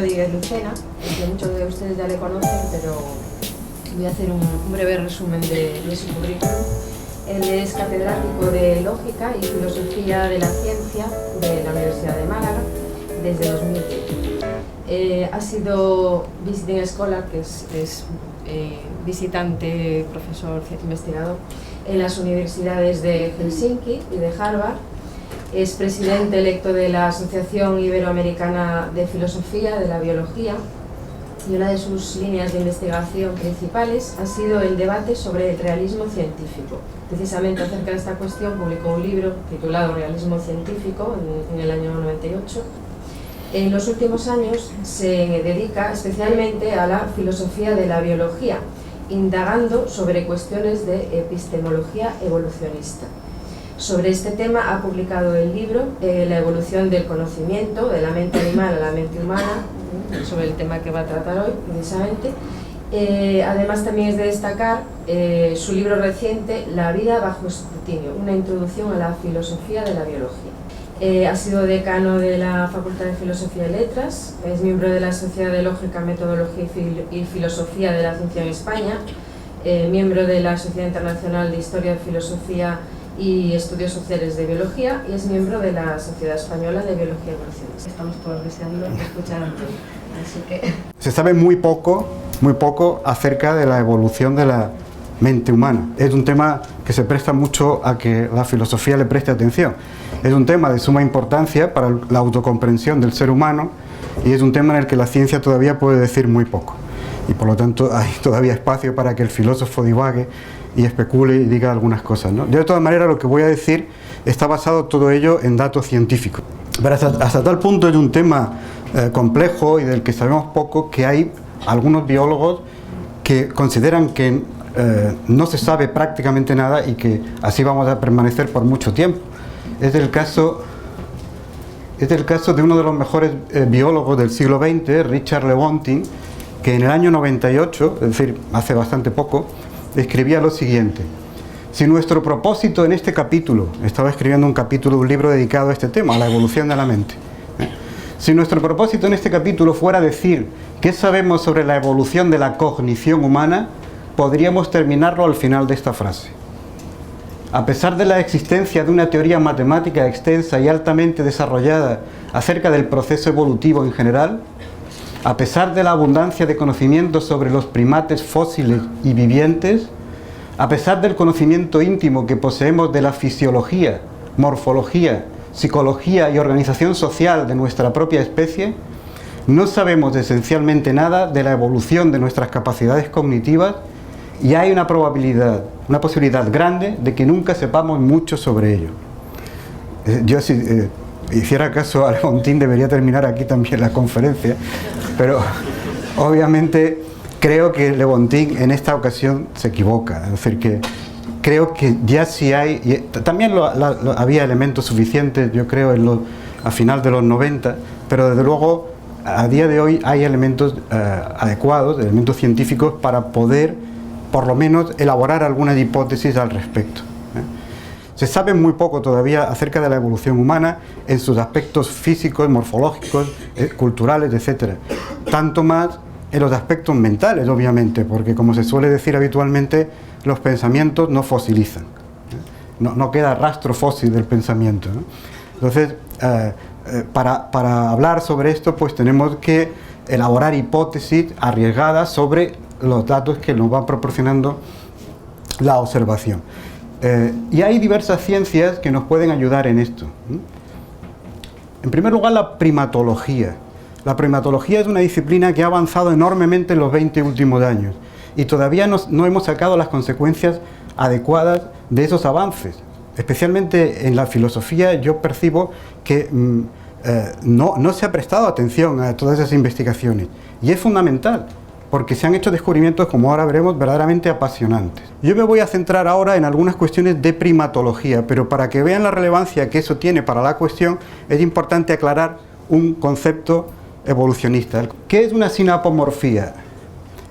Rodríguez Lucena, que muchos de ustedes ya le conocen, pero voy a hacer un breve resumen de su currículum. Él es catedrático de Lógica y Filosofía de la Ciencia de la Universidad de Málaga desde 2010. Ha sido Visiting Scholar, que es visitante, profesor, investigador en las universidades de Helsinki y de Harvard. Es presidente electo de la Asociación Iberoamericana de Filosofía de la Biología y una de sus líneas de investigación principales ha sido el debate sobre el realismo científico. Precisamente acerca de esta cuestión publicó un libro titulado Realismo Científico en el año 98. En los últimos años se dedica especialmente a la filosofía de la biología, indagando sobre cuestiones de epistemología evolucionista. Sobre este tema ha publicado el libro La evolución del conocimiento, de la mente animal a la mente humana, sobre el tema que va a tratar hoy, precisamente. Además, también es de destacar su libro reciente, La vida bajo escrutinio, una introducción a la filosofía de la biología. Ha sido decano de la Facultad de Filosofía y Letras, es miembro de la Sociedad de Lógica, Metodología y Filosofía de la Ciencia en España, miembro de la Sociedad Internacional de Historia, Filosofía y Estudios Sociales de Biología y es miembro de la Sociedad Española de Biología Evolucionista. Estamos todos deseando escuchar a Antonio, así que... Se sabe muy poco acerca de la evolución de la mente humana. Es un tema que se presta mucho a que la filosofía le preste atención. Es un tema de suma importancia para la autocomprensión del ser humano y es un tema en el que la ciencia todavía puede decir muy poco. Y por lo tanto hay todavía espacio para que el filósofo divague y especule y diga algunas cosas, ¿no? Yo de todas maneras lo que voy a decir está basado todo ello en datos científicos. Pero hasta tal punto es un tema complejo y del que sabemos poco que hay algunos biólogos que consideran que no se sabe prácticamente nada y que así vamos a permanecer por mucho tiempo. Es el caso de uno de los mejores biólogos del siglo XX, Richard Lewontin, que en el año 98, es decir, hace bastante poco, escribía lo siguiente: si nuestro propósito en este capítulo, estaba escribiendo un capítulo de un libro dedicado a este tema, a la evolución de la mente, si nuestro propósito en este capítulo fuera decir qué sabemos sobre la evolución de la cognición humana, podríamos terminarlo al final de esta frase. A pesar de la existencia de una teoría matemática extensa y altamente desarrollada acerca del proceso evolutivo en general, a pesar de la abundancia de conocimientos sobre los primates fósiles y vivientes, a pesar del conocimiento íntimo que poseemos de la fisiología, morfología, psicología y organización social de nuestra propia especie, no sabemos esencialmente nada de la evolución de nuestras capacidades cognitivas y hay una posibilidad grande de que nunca sepamos mucho sobre ello. Yo si hiciera caso a Lewontin debería terminar aquí también la conferencia, pero obviamente creo que Lewontin en esta ocasión se equivoca, es decir, que creo que ya sí hay, y también había elementos suficientes, yo creo, a final de los 90, pero desde luego a día de hoy hay elementos adecuados, elementos científicos para poder, por lo menos, elaborar algunas hipótesis al respecto. Se sabe muy poco todavía acerca de la evolución humana en sus aspectos físicos, morfológicos, culturales, etc. Tanto más en los aspectos mentales, obviamente, porque como se suele decir habitualmente, los pensamientos no fosilizan. No queda rastro fósil del pensamiento, ¿no? Entonces, para hablar sobre esto, pues tenemos que elaborar hipótesis arriesgadas sobre los datos que nos van proporcionando la observación. Y hay diversas ciencias que nos pueden ayudar en esto. En primer lugar, la primatología. La primatología es una disciplina que ha avanzado enormemente en los 20 últimos años y todavía no hemos sacado las consecuencias adecuadas de esos avances. Especialmente en la filosofía yo percibo que no se ha prestado atención a todas esas investigaciones y es fundamental, porque se han hecho descubrimientos, como ahora veremos, verdaderamente apasionantes. Yo me voy a centrar ahora en algunas cuestiones de primatología, pero para que vean la relevancia que eso tiene para la cuestión, es importante aclarar un concepto evolucionista. ¿Qué es una sinapomorfía?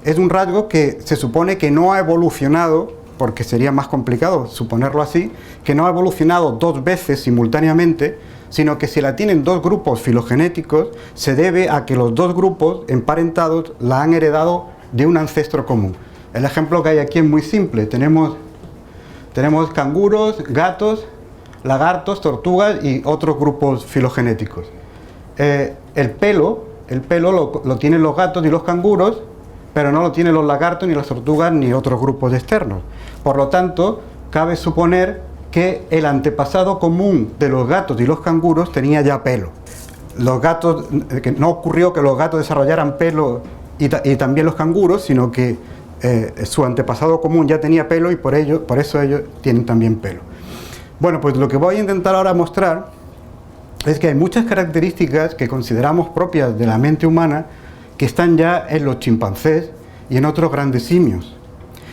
Es un rasgo que se supone que no ha evolucionado porque sería más complicado suponerlo así, que no ha evolucionado dos veces simultáneamente, sino que si la tienen dos grupos filogenéticos, se debe a que los dos grupos emparentados la han heredado de un ancestro común. El ejemplo que hay aquí es muy simple. Tenemos canguros, gatos, lagartos, tortugas y otros grupos filogenéticos. El pelo lo tienen los gatos y los canguros, pero no lo tienen los lagartos, ni las tortugas, ni otros grupos externos. Por lo tanto, cabe suponer que el antepasado común de los gatos y los canguros tenía ya pelo. Los gatos, que no ocurrió que los gatos desarrollaran pelo y también los canguros, sino que su antepasado común ya tenía pelo y por eso ellos tienen también pelo. Bueno, pues lo que voy a intentar ahora mostrar es que hay muchas características que consideramos propias de la mente humana que están ya en los chimpancés y en otros grandes simios,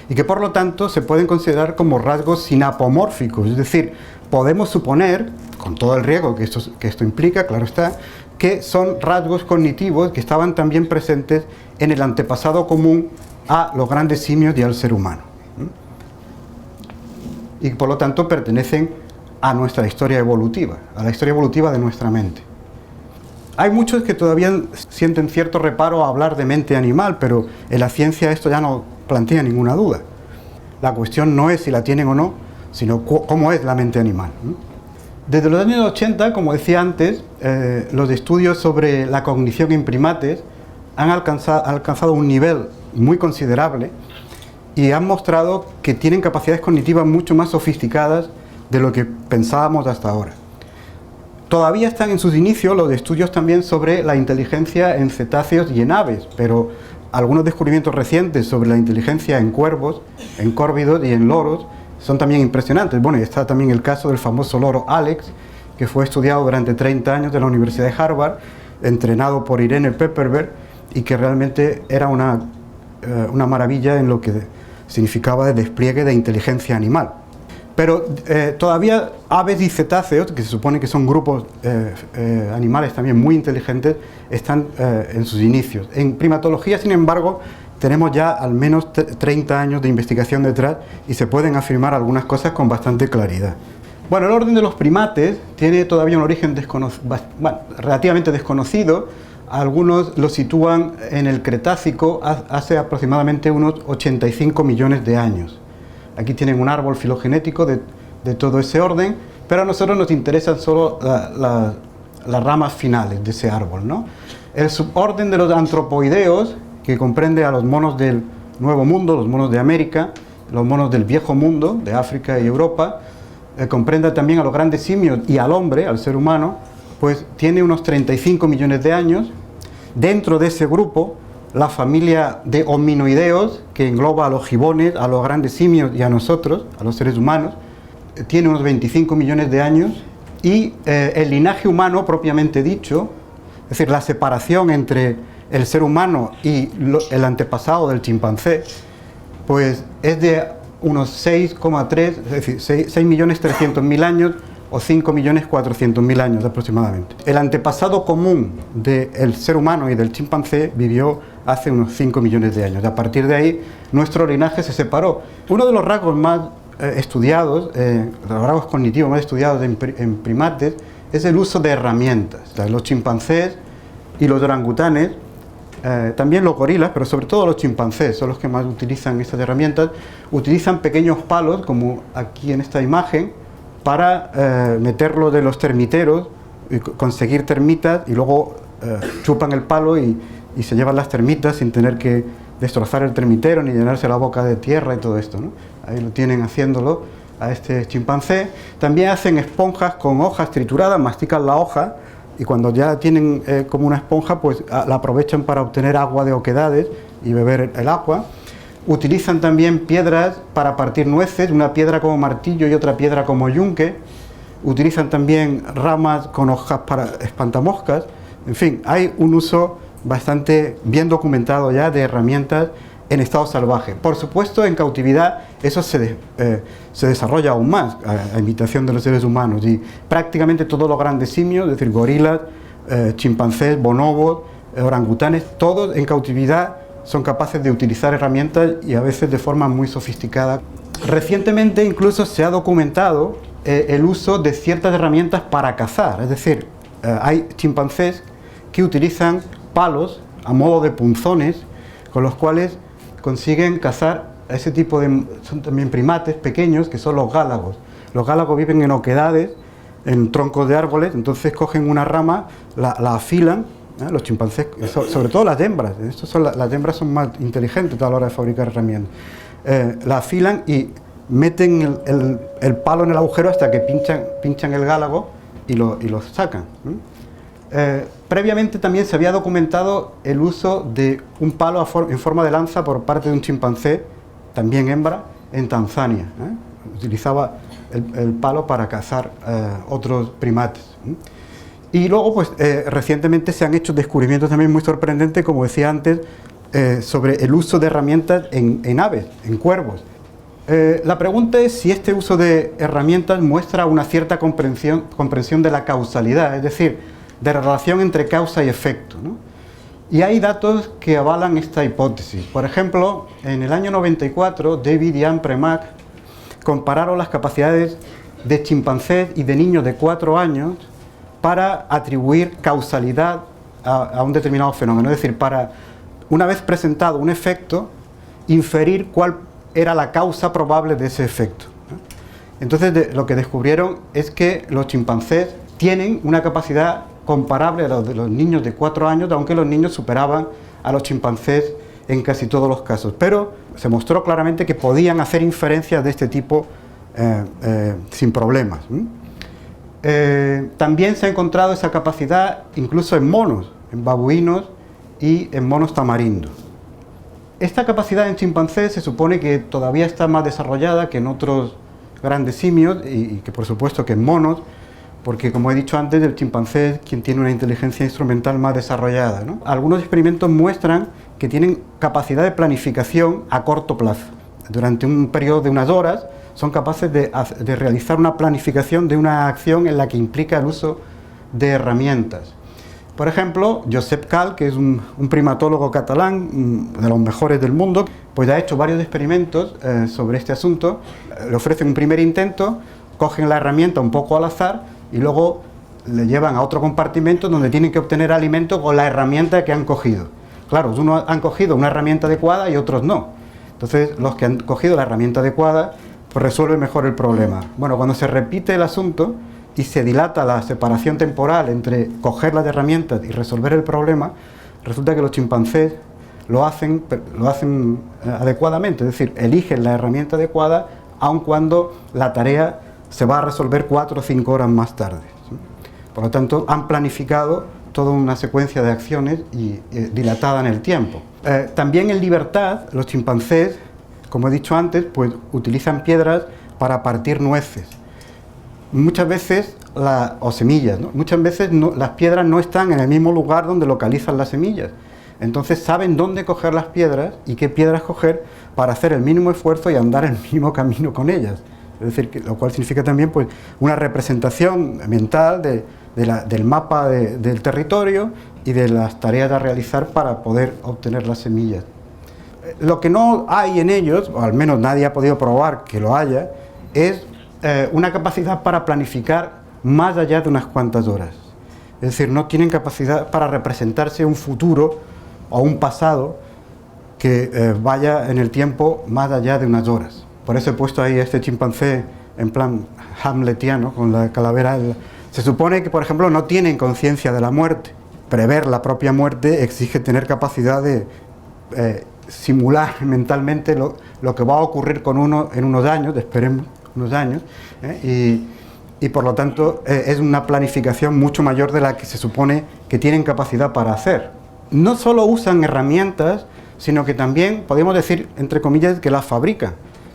y que por lo tanto se pueden considerar como rasgos sinapomórficos, es decir, podemos suponer, con todo el riesgo que esto implica, claro está, que son rasgos cognitivos que estaban también presentes en el antepasado común a los grandes simios y al ser humano, y por lo tanto pertenecen a nuestra historia evolutiva, a la historia evolutiva de nuestra mente. Hay muchos que todavía sienten cierto reparo a hablar de mente animal, pero en la ciencia esto ya no plantea ninguna duda. La cuestión no es si la tienen o no, sino cómo es la mente animal. Desde los años 80, como decía antes, los estudios sobre la cognición en primates han alcanzado un nivel muy considerable y han mostrado que tienen capacidades cognitivas mucho más sofisticadas de lo que pensábamos hasta ahora. Todavía están en sus inicios los estudios también sobre la inteligencia en cetáceos y en aves, pero algunos descubrimientos recientes sobre la inteligencia en cuervos, en córvidos y en loros son también impresionantes. Bueno, y está también el caso del famoso loro Alex, que fue estudiado durante 30 años en la Universidad de Harvard, entrenado por Irene Pepperberg, y que realmente era una maravilla en lo que significaba el despliegue de inteligencia animal. Pero todavía aves y cetáceos, que se supone que son grupos animales también muy inteligentes, están en sus inicios. En primatología, sin embargo, tenemos ya al menos 30 años de investigación detrás y se pueden afirmar algunas cosas con bastante claridad. Bueno, el orden de los primates tiene todavía un origen relativamente desconocido. Algunos lo sitúan en el Cretácico hace aproximadamente unos 85 millones de años. Aquí tienen un árbol filogenético de todo ese orden, pero a nosotros nos interesan solo las ramas finales de ese árbol, ¿no? El suborden de los antropoideos, que comprende a los monos del Nuevo Mundo, los monos de América, los monos del Viejo Mundo, de África y Europa, comprende también a los grandes simios y al hombre, al ser humano, pues tiene unos 35 millones de años. Dentro de ese grupo, la familia de hominoideos, que engloba a los gibones, a los grandes simios y a nosotros, a los seres humanos, tiene unos 25 millones de años, y el linaje humano propiamente dicho, es decir, la separación entre el ser humano y el antepasado del chimpancé, pues es de unos 6,3, es decir, 6.300.000 años o 5.400.000 años aproximadamente. El antepasado común del ser humano y del chimpancé vivió hace unos 5 millones de años. A partir de ahí, nuestro linaje se separó. Uno de los rasgos más estudiados, los rasgos cognitivos más estudiados en primates, es el uso de herramientas. O sea, los chimpancés y los orangutanes, también los gorilas, pero sobre todo los chimpancés, son los que más utilizan estas herramientas, utilizan pequeños palos, como aquí en esta imagen, para meterlo de los termiteros y conseguir termitas, y luego chupan el palo y se llevan las termitas sin tener que destrozar el termitero ni llenarse la boca de tierra y todo esto, ¿no? Ahí lo tienen haciéndolo a este chimpancé. También hacen esponjas con hojas trituradas, mastican la hoja y cuando ya tienen como una esponja, pues la aprovechan para obtener agua de oquedades y beber el agua. Utilizan también piedras para partir nueces, una piedra como martillo y otra piedra como yunque. Utilizan también ramas con hojas para espantamoscas. En fin, hay un uso bastante bien documentado ya de herramientas en estado salvaje. Por supuesto, en cautividad eso se desarrolla aún más, a imitación de los seres humanos, y prácticamente todos los grandes simios, es decir, gorilas, chimpancés, bonobos, orangutanes, todos en cautividad son capaces de utilizar herramientas y a veces de forma muy sofisticada. Recientemente incluso se ha documentado el uso de ciertas herramientas para cazar, es decir, hay chimpancés que utilizan palos a modo de punzones con los cuales consiguen cazar a ese tipo de... son también primates pequeños que son los gálagos. Los gálagos viven en oquedades, en troncos de árboles, entonces cogen una rama, la afilan, los chimpancés, sobre todo las hembras, las hembras son más inteligentes a la hora de fabricar herramientas, la afilan y meten el palo en el agujero hasta que pinchan el gálago y lo sacan. Previamente también se había documentado el uso de un palo en forma de lanza por parte de un chimpancé, también hembra, en Tanzania. Utilizaba el palo para cazar otros primates. Y luego, pues, recientemente se han hecho descubrimientos también muy sorprendentes, como decía antes, sobre el uso de herramientas en aves, en cuervos. La pregunta es si este uso de herramientas muestra una cierta comprensión de la causalidad, es decir, de la relación entre causa y efecto, ¿no? Y hay datos que avalan esta hipótesis. Por ejemplo, en el año 94, David y Anne Premack compararon las capacidades de chimpancés y de niños de 4 años para atribuir causalidad a un determinado fenómeno, es decir, para, una vez presentado un efecto, inferir cuál era la causa probable de ese efecto. Entonces, lo que descubrieron es que los chimpancés tienen una capacidad comparable a la de los niños de 4 años, aunque los niños superaban a los chimpancés en casi todos los casos. Pero se mostró claramente que podían hacer inferencias de este tipo sin problemas. También se ha encontrado esa capacidad incluso en monos, en babuinos y en monos tamarindos. Esta capacidad en chimpancés se supone que todavía está más desarrollada que en otros grandes simios y que por supuesto que en monos, porque como he dicho antes, el chimpancé es quien tiene una inteligencia instrumental más desarrollada, ¿no? Algunos experimentos muestran que tienen capacidad de planificación a corto plazo. Durante un periodo de unas horas son capaces de realizar una planificación de una acción en la que implica el uso de herramientas. Por ejemplo, Josep Cal, que es un primatólogo catalán, de los mejores del mundo, pues ha hecho varios experimentos sobre este asunto. Le ofrecen un primer intento, cogen la herramienta un poco al azar y luego le llevan a otro compartimento donde tienen que obtener alimento con la herramienta que han cogido. Claro, unos han cogido una herramienta adecuada y otros no. Entonces, los que han cogido la herramienta adecuada, pues resuelven mejor el problema. Bueno, cuando se repite el asunto y se dilata la separación temporal entre coger las herramientas y resolver el problema, resulta que los chimpancés lo hacen adecuadamente, es decir, eligen la herramienta adecuada aun cuando la tarea se va a resolver 4 o 5 horas más tarde. Por lo tanto, han planificado toda una secuencia de acciones y dilatada en el tiempo. También en libertad, los chimpancés, como he dicho antes, pues utilizan piedras para partir nueces. Muchas veces, o semillas, ¿no? Muchas veces las piedras no están en el mismo lugar donde localizan las semillas. Entonces saben dónde coger las piedras y qué piedras coger para hacer el mínimo esfuerzo y andar el mínimo camino con ellas. Es decir, lo cual significa también pues, una representación mental del mapa del territorio y de las tareas a realizar para poder obtener las semillas. Lo que no hay en ellos, o al menos nadie ha podido probar que lo haya, es una capacidad para planificar más allá de unas cuantas horas. Es decir, no tienen capacidad para representarse un futuro o un pasado que vaya en el tiempo más allá de unas horas. Por eso he puesto ahí a este chimpancé en plan hamletiano, con la calavera. Se supone que, por ejemplo, no tienen conciencia de la muerte. Prever la propia muerte exige tener capacidad de simular mentalmente lo que va a ocurrir con uno en unos años, esperemos unos años, y por lo tanto es una planificación mucho mayor de la que se supone que tienen capacidad para hacer. No solo usan herramientas, sino que también, podemos decir, entre comillas, que las fabrican.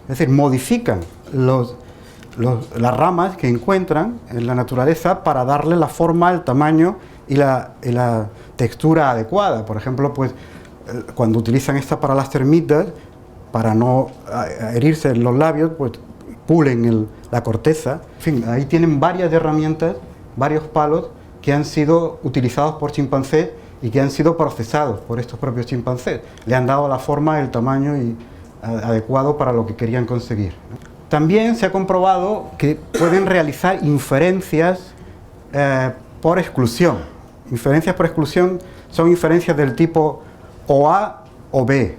Es decir, modifican las ramas que encuentran en la naturaleza para darle la forma, el tamaño y la textura adecuada. Por ejemplo, pues, cuando utilizan esta para las termitas, para no herirse en los labios, pues pulen la corteza. En fin, ahí tienen varias herramientas, varios palos que han sido utilizados por chimpancés y que han sido procesados por estos propios chimpancés. Le han dado la forma, el tamaño y adecuado para lo que querían conseguir. También se ha comprobado que pueden realizar inferencias por exclusión. Inferencias por exclusión son inferencias del tipo o A o B,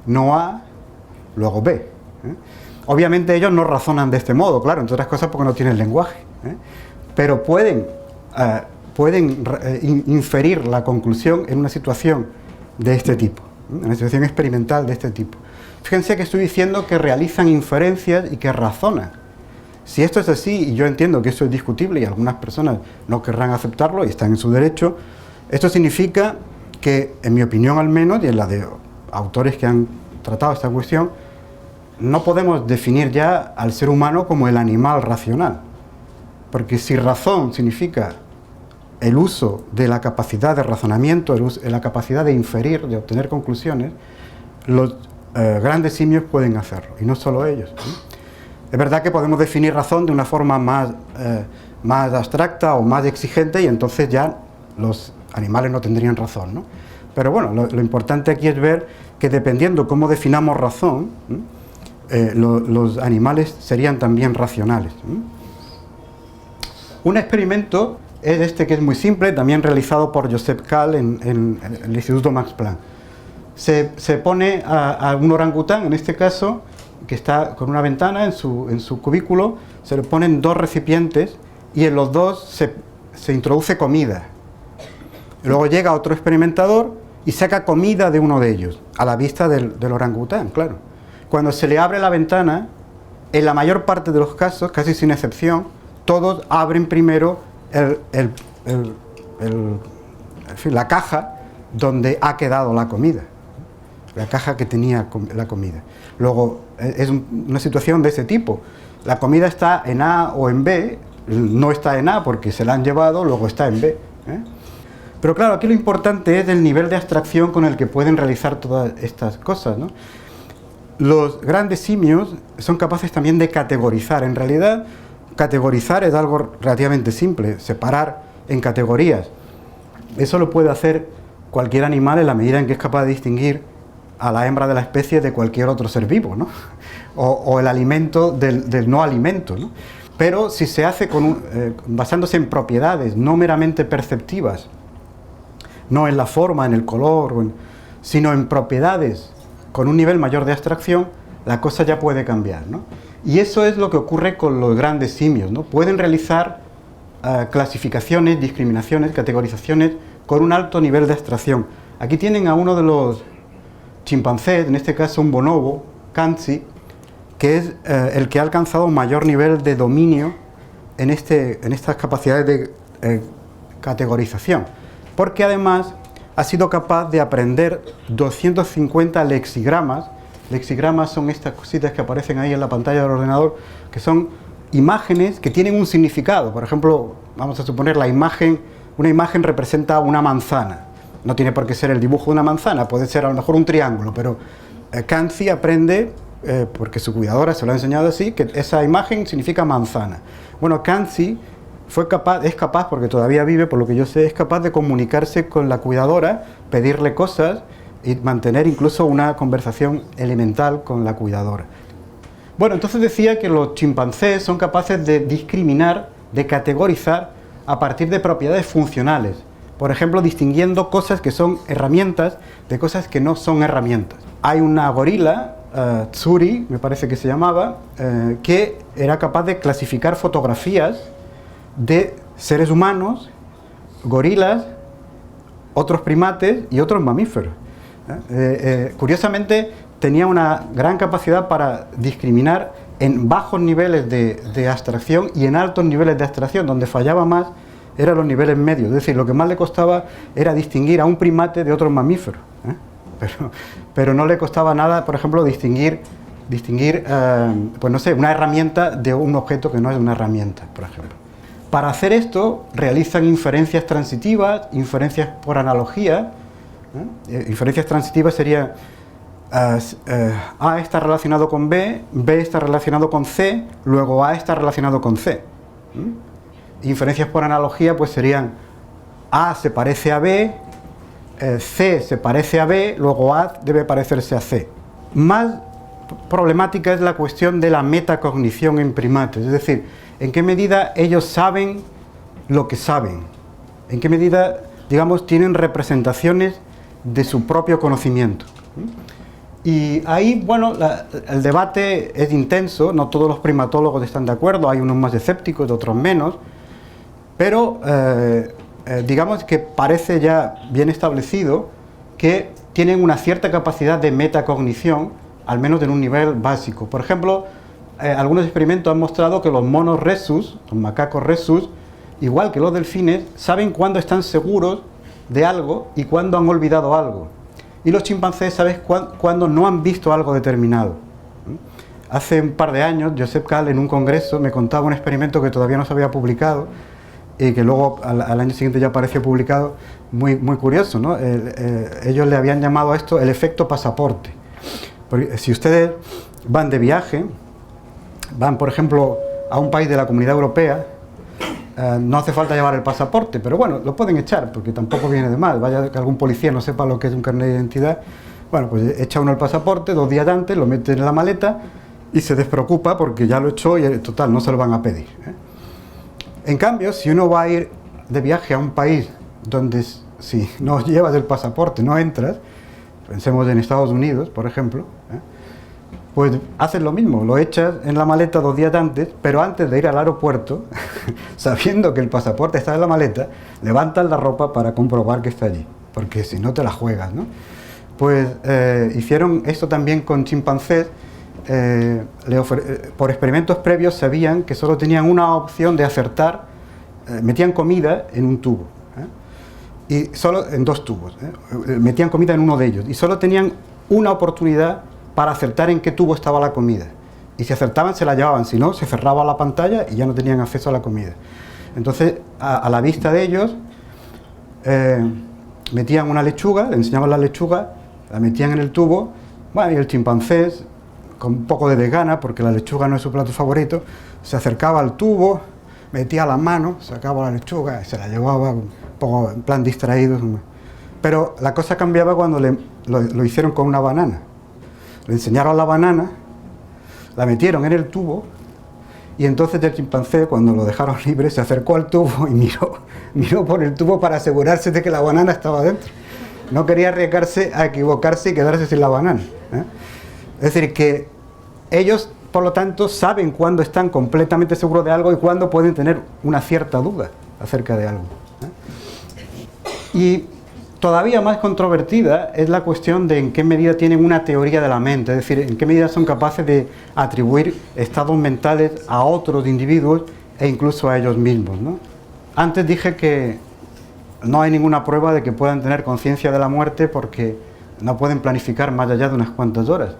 no A, luego B. Obviamente ellos no razonan de este modo, claro, entre otras cosas porque no tienen lenguaje, pero pueden inferir la conclusión en una situación de este tipo, en una situación experimental de este tipo. Fíjense que estoy diciendo que realizan inferencias y que razonan. Si esto es así, y yo entiendo que eso es discutible y algunas personas no querrán aceptarlo y están en su derecho, esto significa que, en mi opinión al menos, y en la de autores que han tratado esta cuestión, no podemos definir ya al ser humano como el animal racional. Porque si razón significa el uso de la capacidad de razonamiento, la capacidad de inferir, de obtener conclusiones, los grandes simios pueden hacerlo, y no solo ellos. Es verdad que podemos definir razón de una forma más abstracta o más exigente, y entonces ya los animales no tendrían razón, ¿no? Pero bueno, lo importante aquí es ver que dependiendo cómo definamos razón, los animales serían también racionales. Un experimento es este, que es muy simple, también realizado por Joseph Kahl en el Instituto Max Planck. Se pone a un orangután, en este caso, que está con una ventana en su cubículo, se le ponen dos recipientes y en los dos se introduce comida. Luego llega otro experimentador y saca comida de uno de ellos, a la vista del orangután, claro. Cuando se le abre la ventana, en la mayor parte de los casos, casi sin excepción, todos abren primero la caja donde ha quedado la comida, la caja que tenía la comida. Luego, es una situación de ese tipo. La comida está en A o en B, no está en A porque se la han llevado, luego está en B. Pero claro, aquí lo importante es el nivel de abstracción con el que pueden realizar todas estas cosas, ¿no? Los grandes simios son capaces también de categorizar. En realidad, categorizar es algo relativamente simple, separar en categorías. Eso lo puede hacer cualquier animal en la medida en que es capaz de distinguir a la hembra de la especie de cualquier otro ser vivo, ¿no? O el alimento del no alimento, ¿no? Pero si se hace basándose en propiedades no meramente perceptivas, no en la forma, en el color, sino en propiedades con un nivel mayor de abstracción, la cosa ya puede cambiar, ¿no? Y eso es lo que ocurre con los grandes simios, ¿no? Pueden realizar clasificaciones, discriminaciones, categorizaciones con un alto nivel de abstracción. Aquí tienen a uno de los chimpancés, en este caso un bonobo, Kanzi, que es el que ha alcanzado mayor nivel de dominio en estas capacidades de categorización, porque además ha sido capaz de aprender 250 lexigramas. Lexigramas son estas cositas que aparecen ahí en la pantalla del ordenador, que son imágenes que tienen un significado. Por ejemplo, vamos a suponer una imagen representa una manzana. No tiene por qué ser el dibujo de una manzana, puede ser a lo mejor un triángulo, pero Kanzi aprende, porque su cuidadora se lo ha enseñado así, que esa imagen significa manzana. Bueno, Kanzi es capaz, porque todavía vive, por lo que yo sé, es capaz de comunicarse con la cuidadora, pedirle cosas y mantener incluso una conversación elemental con la cuidadora. Bueno, entonces decía que los chimpancés son capaces de discriminar, de categorizar a partir de propiedades funcionales. Por ejemplo, distinguiendo cosas que son herramientas de cosas que no son herramientas. Hay una gorila, Tsuri, me parece que se llamaba, que era capaz de clasificar fotografías de seres humanos, gorilas, otros primates y otros mamíferos. Curiosamente, tenía una gran capacidad para discriminar en bajos niveles de abstracción y en altos niveles de abstracción. Donde fallaba más eran los niveles medios, es decir, lo que más le costaba era distinguir a un primate de otros mamíferos, pero no le costaba nada, por ejemplo, distinguir pues no sé, una herramienta de un objeto que no es una herramienta, por ejemplo. Para hacer esto realizan inferencias transitivas, inferencias por analogía. Inferencias transitivas serían A está relacionado con B, B está relacionado con C, luego A está relacionado con C. Inferencias por analogía pues serían A se parece a B, C se parece a B, luego A debe parecerse a C. Más problemática es la cuestión de la metacognición en primates, es decir, en qué medida ellos saben lo que saben, en qué medida, digamos, tienen representaciones de su propio conocimiento. Y ahí, bueno, el debate es intenso, no todos los primatólogos están de acuerdo, hay unos más escépticos, otros menos, pero digamos que parece ya bien establecido que tienen una cierta capacidad de metacognición, al menos en un nivel básico. Por ejemplo, algunos experimentos han mostrado que los monos rhesus, los macacos rhesus, igual que los delfines, saben cuándo están seguros de algo y cuándo han olvidado algo. Y los chimpancés saben cuándo no han visto algo determinado. Hace un par de años, Joseph Kahl en un congreso me contaba un experimento que todavía no se había publicado y que luego al año siguiente ya apareció publicado, muy curioso, ¿no? Ellos le habían llamado a esto el efecto pasaporte. Porque si ustedes van de viaje, van por ejemplo a un país de la Comunidad Europea, no hace falta llevar el pasaporte, pero bueno, lo pueden echar porque tampoco viene de mal. Vaya que algún policía no sepa lo que es un carnet de identidad, bueno, pues echa uno el pasaporte 2 días antes, lo mete en la maleta y se despreocupa porque ya lo echó y total, no se lo van a pedir, ¿eh? En cambio, si uno va a ir de viaje a un país donde si no llevas el pasaporte no entras, pensemos en Estados Unidos, por ejemplo, ¿eh? Pues haces lo mismo, lo echas en la maleta 2 días antes, pero antes de ir al aeropuerto, sabiendo que el pasaporte está en la maleta, levantas la ropa para comprobar que está allí, porque si no te la juegas, ¿no? Pues hicieron esto también con chimpancés. Por experimentos previos sabían que solo tenían una opción de acertar, metían comida en un tubo, y solo en 2 tubos, metían comida en uno de ellos y solo tenían una oportunidad para acertar en qué tubo estaba la comida, y si acertaban se la llevaban, si no se cerraba la pantalla y ya no tenían acceso a la comida. Entonces a la vista de ellos metían una lechuga, le enseñaban la lechuga, la metían en el tubo, bueno, y el chimpancé, con un poco de desgana, porque la lechuga no es su plato favorito, se acercaba al tubo, metía la mano, sacaba la lechuga y se la llevaba un poco en plan distraído. Pero la cosa cambiaba cuando lo hicieron con una banana. Le enseñaron la banana, la metieron en el tubo y entonces el chimpancé, cuando lo dejaron libre, se acercó al tubo y miró por el tubo para asegurarse de que la banana estaba dentro. No quería arriesgarse a equivocarse y quedarse sin la banana, ¿eh? Es decir, que ellos, por lo tanto, saben cuándo están completamente seguros de algo y cuándo pueden tener una cierta duda acerca de algo, ¿eh? Y todavía más controvertida es la cuestión de en qué medida tienen una teoría de la mente, es decir, en qué medida son capaces de atribuir estados mentales a otros individuos e incluso a ellos mismos, ¿no? Antes dije que no hay ninguna prueba de que puedan tener conciencia de la muerte porque no pueden planificar más allá de unas cuantas horas.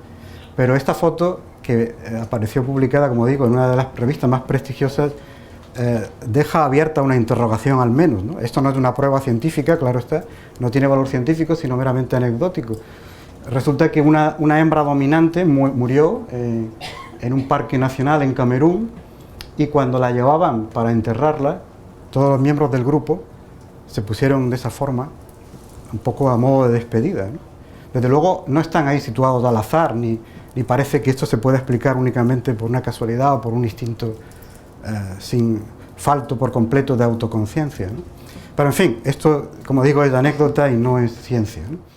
Pero esta foto, que apareció publicada, como digo, en una de las revistas más prestigiosas, deja abierta una interrogación al menos, ¿no? Esto no es una prueba científica, claro está, no tiene valor científico, sino meramente anecdótico. Resulta que una hembra dominante murió en un parque nacional en Camerún, y cuando la llevaban para enterrarla, todos los miembros del grupo se pusieron de esa forma, un poco a modo de despedida, ¿no? Desde luego no están ahí situados al azar, ni parece que esto se pueda explicar únicamente por una casualidad o por un instinto sin falto por completo de autoconciencia, ¿no? Pero en fin, esto, como digo, es anécdota y no es ciencia, ¿no?